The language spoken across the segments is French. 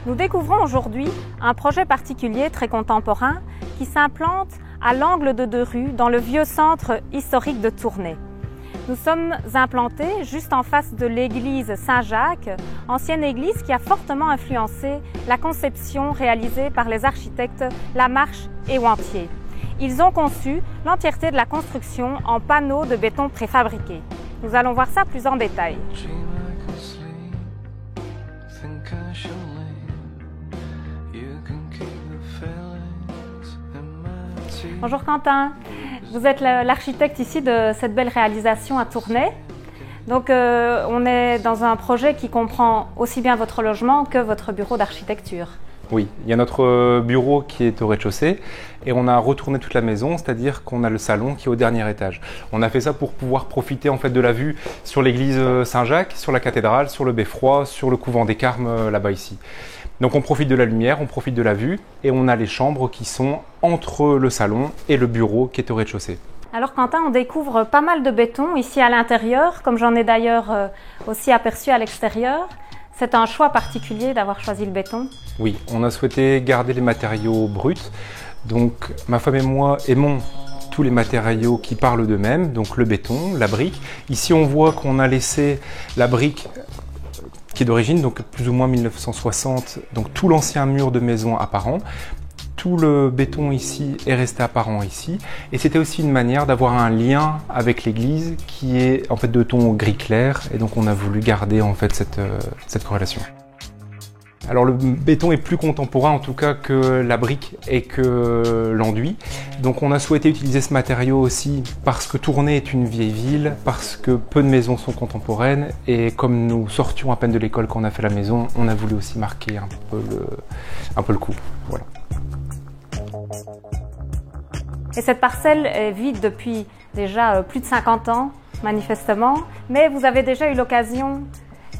Nous découvrons aujourd'hui un projet particulier très contemporain qui s'implante à l'angle de deux rues dans le vieux centre historique de Tournai. Nous sommes implantés juste en face de l'église Saint-Jacques, ancienne église qui a fortement influencé la conception réalisée par les architectes Lamarche et Wantier. Ils ont conçu l'entièreté de la construction en panneaux de béton préfabriqués. Nous allons voir ça plus en détail. Bonjour Quentin, vous êtes l'architecte ici de cette belle réalisation à Tournai. Donc on est dans un projet qui comprend aussi bien votre logement que votre bureau d'architecture. Oui, il y a notre bureau qui est au rez-de-chaussée et on a retourné toute la maison, c'est-à-dire qu'on a le salon qui est au dernier étage. On a fait ça pour pouvoir profiter en fait de la vue sur l'église Saint-Jacques, sur la cathédrale, sur le Beffroi, sur le couvent des Carmes là-bas ici. Donc on profite de la lumière, on profite de la vue et on a les chambres qui sont entre le salon et le bureau qui est au rez-de-chaussée. Alors Quentin, on découvre pas mal de béton ici à l'intérieur, comme j'en ai d'ailleurs aussi aperçu à l'extérieur. C'est un choix particulier d'avoir choisi le béton? Oui, on a souhaité garder les matériaux bruts. Donc ma femme et moi aimons tous les matériaux qui parlent d'eux-mêmes, donc le béton, la brique. Ici on voit qu'on a laissé la brique qui est d'origine, donc plus ou moins 1960, donc tout l'ancien mur de maison apparent. Tout le béton ici est resté apparent ici. Et c'était aussi une manière d'avoir un lien avec l'église qui est en fait de ton gris clair. Et donc on a voulu garder en fait cette corrélation. Alors le béton est plus contemporain en tout cas que la brique et que l'enduit. Donc on a souhaité utiliser ce matériau aussi parce que Tournai est une vieille ville, parce que peu de maisons sont contemporaines et comme nous sortions à peine de l'école quand on a fait la maison, on a voulu aussi marquer un peu le coup. Voilà. Et cette parcelle est vide depuis déjà plus de 50 ans, manifestement, mais vous avez déjà eu l'occasion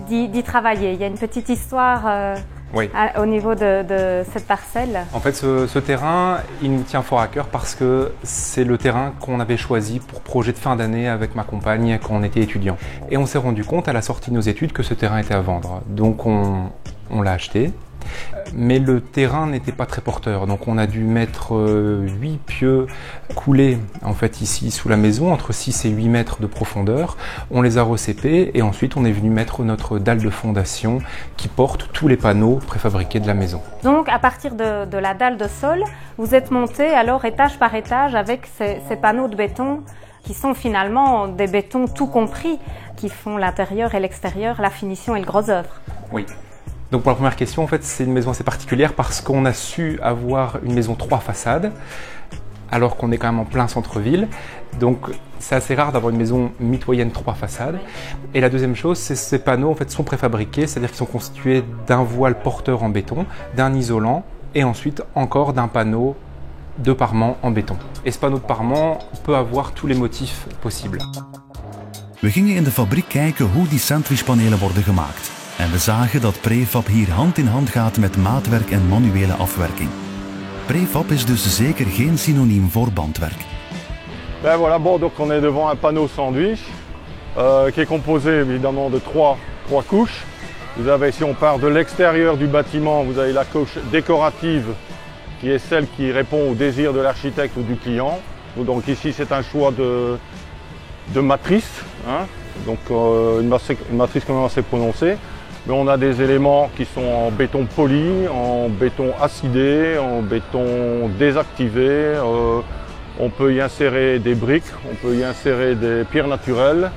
d'y travailler. Il y a une petite histoire oui. Au niveau de cette parcelle. En fait, ce terrain, il nous tient fort à cœur parce que c'est le terrain qu'on avait choisi pour projet de fin d'année avec ma compagne quand on était étudiant. Et on s'est rendu compte à la sortie de nos études que ce terrain était à vendre. Donc on l'a acheté. Mais le terrain n'était pas très porteur, donc on a dû mettre 8 pieux coulés en fait ici sous la maison, entre 6 et 8 mètres de profondeur. On les a recépés et ensuite on est venu mettre notre dalle de fondation qui porte tous les panneaux préfabriqués de la maison. Donc à partir de la dalle de sol, vous êtes monté alors étage par étage avec ces panneaux de béton qui sont finalement des bétons tout compris, qui font l'intérieur et l'extérieur, la finition et le gros œuvre. Oui. Donc pour la première question, en fait, c'est une maison assez particulière parce qu'on a su avoir une maison 3 façades, alors qu'on est quand même en plein centre-ville. Donc c'est assez rare d'avoir une maison mitoyenne 3 façades. Et la deuxième chose, c'est que ces panneaux en fait, sont préfabriqués, c'est-à-dire qu'ils sont constitués d'un voile porteur en béton, d'un isolant et ensuite encore d'un panneau de parement en béton. Et ce panneau de parement peut avoir tous les motifs possibles. We gingen in de fabriek kijken hoe die sandwichpanelen worden gemaakt. En we zagen dat Prefab hier hand in hand gaat met maatwerk en manuele afwerking. Prefab is dus zeker geen synoniem voor bandwerk. Ben voilà, bon, donc on est devant un panneau sandwich qui est composé évidemment de trois couches. Vous avez, si on part de l'extérieur du bâtiment, vous avez la couche décorative qui est celle qui répond au désir de l'architecte ou du client. Donc ici c'est un choix de matrice, hein, donc une matrice quand même assez prononcée. Mais on a des éléments qui sont en béton poli, en béton acidé, en béton désactivé. On peut y insérer des briques, on peut y insérer des pierres naturelles.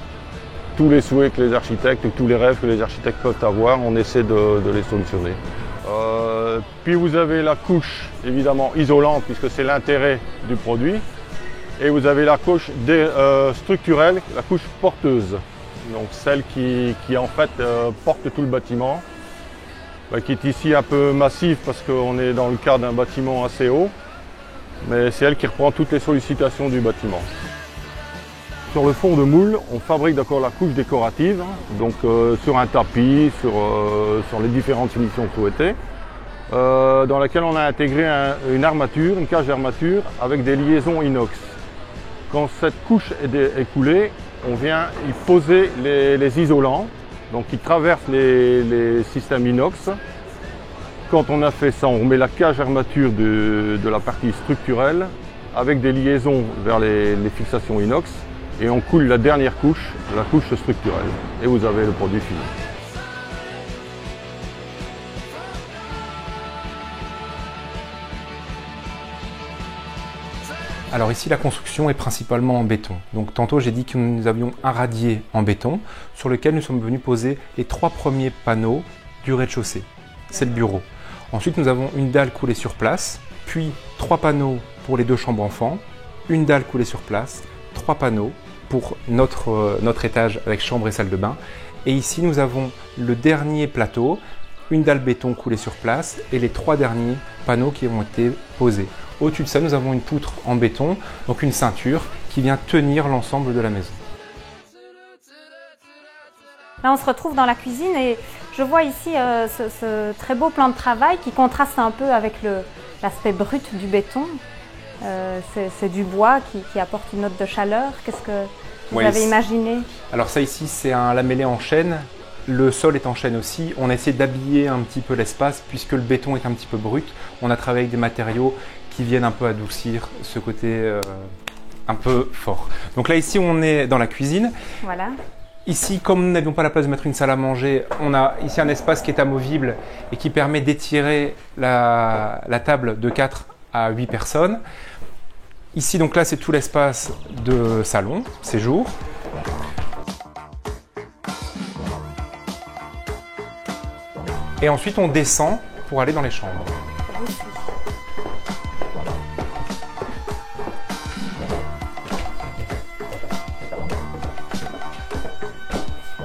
Tous les souhaits que les architectes, tous les rêves que les architectes peuvent avoir, on essaie de les solutionner. Puis vous avez la couche évidemment isolante puisque c'est l'intérêt du produit. Et vous avez la couche structurelle, la couche porteuse. Donc celle qui en fait porte tout le bâtiment, qui est ici un peu massive parce qu'on est dans le cadre d'un bâtiment assez haut, mais c'est elle qui reprend toutes les sollicitations du bâtiment. Sur le fond de moule, on fabrique d'accord la couche décorative, donc sur un tapis, sur les différentes finitions souhaitées, dans laquelle on a intégré une armature, une cage d'armature avec des liaisons inox. Quand cette couche est coulée, on vient y poser les isolants, donc qui traversent les systèmes inox. Quand on a fait ça, on remet la cage armature de la partie structurelle avec des liaisons vers les fixations inox et on coule la dernière couche, la couche structurelle. Et vous avez le produit fini. Alors ici, la construction est principalement en béton. Donc tantôt, j'ai dit que nous avions un radier en béton sur lequel nous sommes venus poser les 3 premiers panneaux du rez-de-chaussée. C'est le bureau. Ensuite, nous avons une dalle coulée sur place, puis 3 panneaux pour les 2 chambres enfants, une dalle coulée sur place, 3 panneaux pour notre étage avec chambre et salle de bain. Et ici, nous avons le dernier plateau, une dalle béton coulée sur place et les 3 derniers panneaux qui ont été posés. Au-dessus de ça, nous avons une poutre en béton, donc une ceinture qui vient tenir l'ensemble de la maison. Là, on se retrouve dans la cuisine et je vois ici ce très beau plan de travail qui contraste un peu avec l'aspect brut du béton. C'est du bois qui apporte une note de chaleur. Qu'est-ce que vous avez imaginé? Alors ça ici, c'est un lamellé en chêne. Le sol est en chêne aussi. On a essayé d'habiller un petit peu l'espace puisque le béton est un petit peu brut. On a travaillé avec des matériaux qui viennent un peu adoucir ce côté un peu fort. Donc là ici, on est dans la cuisine. Voilà. Ici, comme nous n'avions pas la place de mettre une salle à manger, on a ici un espace qui est amovible et qui permet d'étirer la table de 4 à 8 personnes. Ici, donc là, c'est tout l'espace de salon, séjour. Et ensuite, on descend pour aller dans les chambres.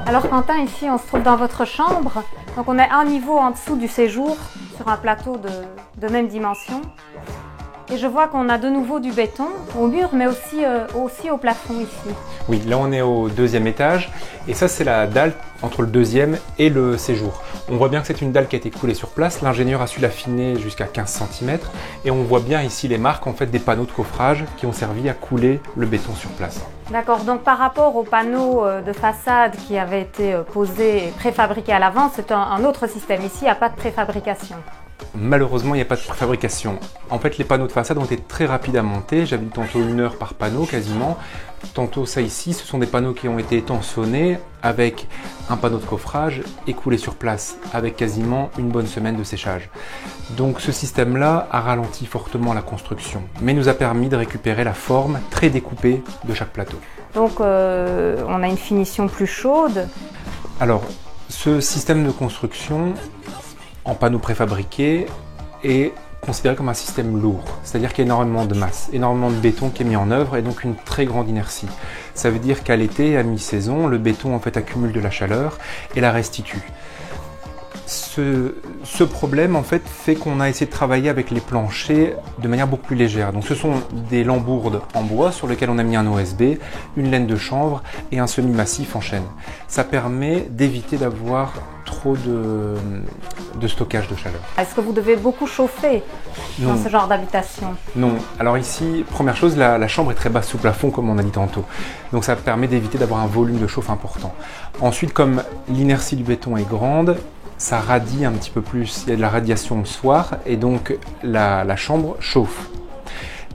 Alors Quentin, ici on se trouve dans votre chambre, donc on est un niveau en dessous du séjour, sur un plateau de même dimension. Et je vois qu'on a de nouveau du béton au mur, mais aussi au plafond ici. Oui, là on est au 2e étage, et ça c'est la dalle entre le 2e et le séjour. On voit bien que c'est une dalle qui a été coulée sur place, l'ingénieur a su l'affiner jusqu'à 15 cm, et on voit bien ici les marques en fait des panneaux de coffrage qui ont servi à couler le béton sur place. D'accord, donc par rapport aux panneaux de façade qui avaient été posés et préfabriqués à l'avance, c'est un autre système. Ici, il n'y a pas de préfabrication. Malheureusement, il n'y a pas de préfabrication. En fait, les panneaux de façade ont été très rapides à monter. J'avais dit tantôt 1 heure par panneau quasiment. Tantôt ça ici, ce sont des panneaux qui ont été étançonnés avec un panneau de coffrage et coulés sur place avec quasiment une bonne semaine de séchage. Donc ce système-là a ralenti fortement la construction, mais nous a permis de récupérer la forme très découpée de chaque plateau. Donc on a une finition plus chaude. Alors, ce système de construction en panneaux préfabriqués est considéré comme un système lourd, c'est-à-dire qu'il y a énormément de masse, énormément de béton qui est mis en œuvre et donc une très grande inertie. Ça veut dire qu'à l'été, à mi-saison, le béton en fait accumule de la chaleur et la restitue. Ce problème en fait fait qu'on a essayé de travailler avec les planchers de manière beaucoup plus légère. Donc ce sont des lambourdes en bois sur lesquelles on a mis un OSB, une laine de chanvre et un semi-massif en chêne. Ça permet d'éviter d'avoir trop de stockage de chaleur. Est-ce que vous devez beaucoup chauffer dans ce genre d'habitation? Non. Alors ici, première chose, la chambre est très basse sous plafond comme on a dit tantôt. Donc ça permet d'éviter d'avoir un volume de chauffe important. Ensuite, comme l'inertie du béton est grande, ça radie un petit peu plus, il y a de la radiation le soir et donc la chambre chauffe.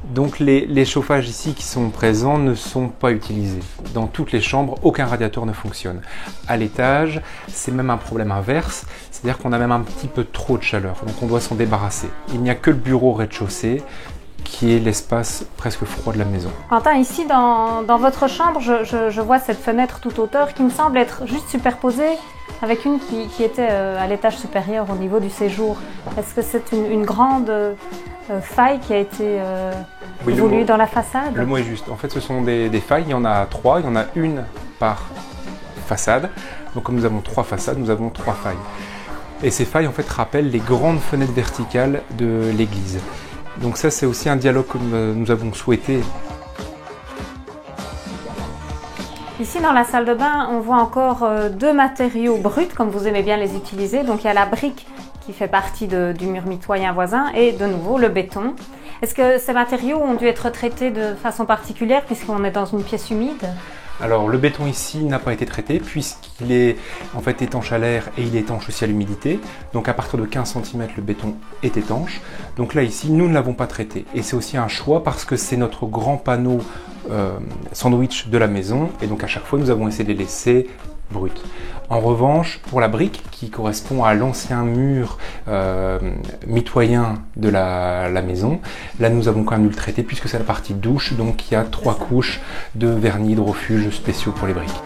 Donc les chauffages ici qui sont présents ne sont pas utilisés. Dans toutes les chambres, aucun radiateur ne fonctionne. À l'étage, c'est même un problème inverse, c'est-à-dire qu'on a même un petit peu trop de chaleur, donc on doit s'en débarrasser. Il n'y a que le bureau rez-de-chaussée qui est l'espace presque froid de la maison. Quentin, ici dans votre chambre, je vois cette fenêtre toute hauteur qui me semble être juste superposée avec une qui était à l'étage supérieur au niveau du séjour. Est-ce que c'est une grande faille qui a été voulue dans la façade? Le mot est juste. En fait, ce sont des failles. Il y en a 3. Il y en a une par façade. Donc, comme nous avons 3 façades, nous avons 3 failles. Et ces failles, en fait, rappellent les grandes fenêtres verticales de l'église. Donc ça, c'est aussi un dialogue que nous avons souhaité. Ici, dans la salle de bain, on voit encore 2 matériaux bruts, comme vous aimez bien les utiliser. Donc, il y a la brique qui fait partie du mur mitoyen voisin et de nouveau le béton. Est-ce que ces matériaux ont dû être traités de façon particulière puisqu'on est dans une pièce humide? Alors le béton ici n'a pas été traité puisqu'il est en fait étanche à l'air et il est étanche aussi à l'humidité. Donc à partir de 15 cm le béton est étanche. Donc là ici nous ne l'avons pas traité et c'est aussi un choix parce que c'est notre grand panneau sandwich de la maison et donc à chaque fois nous avons essayé de les laisser bruts. En revanche, pour la brique qui correspond à l'ancien mur mitoyen de la maison, là nous avons quand même dû le traiter puisque c'est la partie douche, donc il y a 3 couches de vernis hydrofuge spéciaux pour les briques.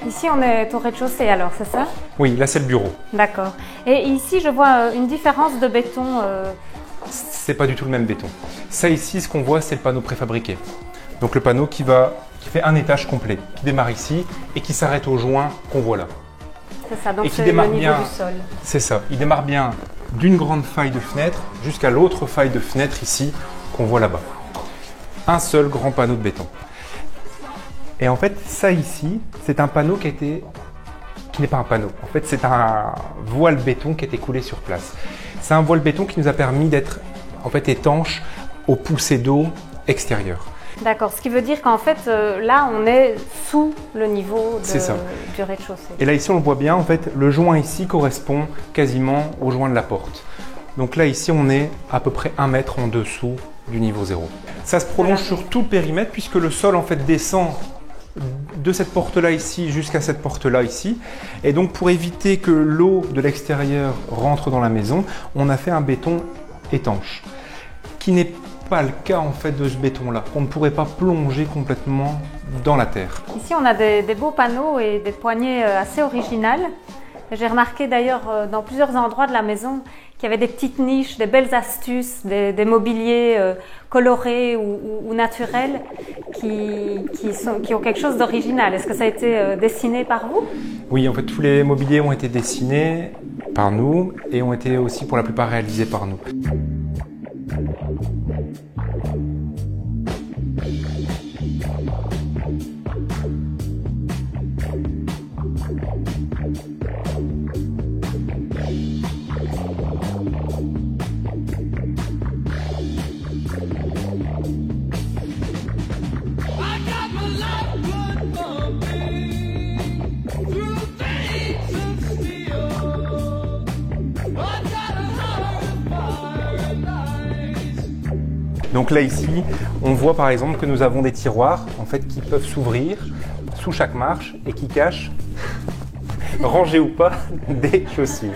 Ici on est au rez-de-chaussée alors, c'est ça? Oui, là c'est le bureau. D'accord. Et ici je vois une différence de béton. C'est pas du tout le même béton. Ça ici, ce qu'on voit, c'est le panneau préfabriqué. Donc le panneau qui fait un étage complet, qui démarre ici et qui s'arrête au joint qu'on voit là. C'est ça, donc c'est le niveau du sol. C'est ça, il démarre bien d'une grande faille de fenêtre jusqu'à l'autre faille de fenêtre ici qu'on voit là-bas. Un seul grand panneau de béton. Et en fait, ça ici, c'est un panneau qui n'est pas un panneau. En fait, c'est un voile béton qui a été coulé sur place. C'est un voile béton qui nous a permis d'être en fait étanche aux poussées d'eau extérieures. D'accord, ce qui veut dire qu'en fait, là, on est sous le niveau du rez-de-chaussée. Et là, ici, on le voit bien, en fait, le joint ici correspond quasiment au joint de la porte. Donc là, ici, on est à peu près 1 mètre en dessous du niveau 0. Ça se prolonge sur tout le périmètre puisque le sol, en fait, descend de cette porte-là ici jusqu'à cette porte-là ici. Et donc, pour éviter que l'eau de l'extérieur rentre dans la maison, on a fait un béton étanche, qui n'est pas le cas en fait de ce béton-là. On ne pourrait pas plonger complètement dans la terre. Ici, on a des beaux panneaux et des poignées assez originales. J'ai remarqué d'ailleurs dans plusieurs endroits de la maison qu'il y avait des petites niches, des belles astuces, des mobiliers colorés ou naturels qui ont quelque chose d'original. Est-ce que ça a été dessiné par vous? Oui, en fait, tous les mobiliers ont été dessinés par nous et ont été aussi pour la plupart réalisés par nous. Donc là ici, on voit par exemple que nous avons des tiroirs en fait qui peuvent s'ouvrir sous chaque marche et qui cachent, rangés ou pas, des chaussures.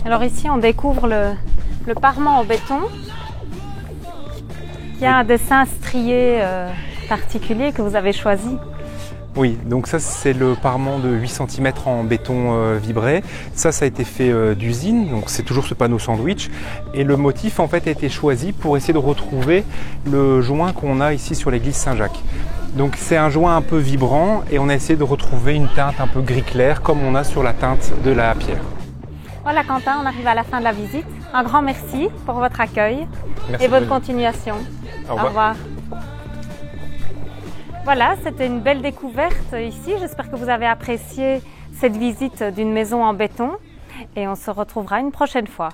Alors ici, on découvre le parement en béton qui a un dessin strié particulier que vous avez choisi. Oui, donc ça c'est le parement de 8 cm en béton vibré. Ça a été fait d'usine, donc c'est toujours ce panneau sandwich. Et le motif en fait a été choisi pour essayer de retrouver le joint qu'on a ici sur l'église Saint-Jacques. Donc c'est un joint un peu vibrant et on a essayé de retrouver une teinte un peu gris clair comme on a sur la teinte de la pierre. Voilà Quentin, on arrive à la fin de la visite. Un grand merci pour votre accueil. Merci et votre continuation. Au revoir. Voilà, c'était une belle découverte ici. J'espère que vous avez apprécié cette visite d'une maison en béton et on se retrouvera une prochaine fois.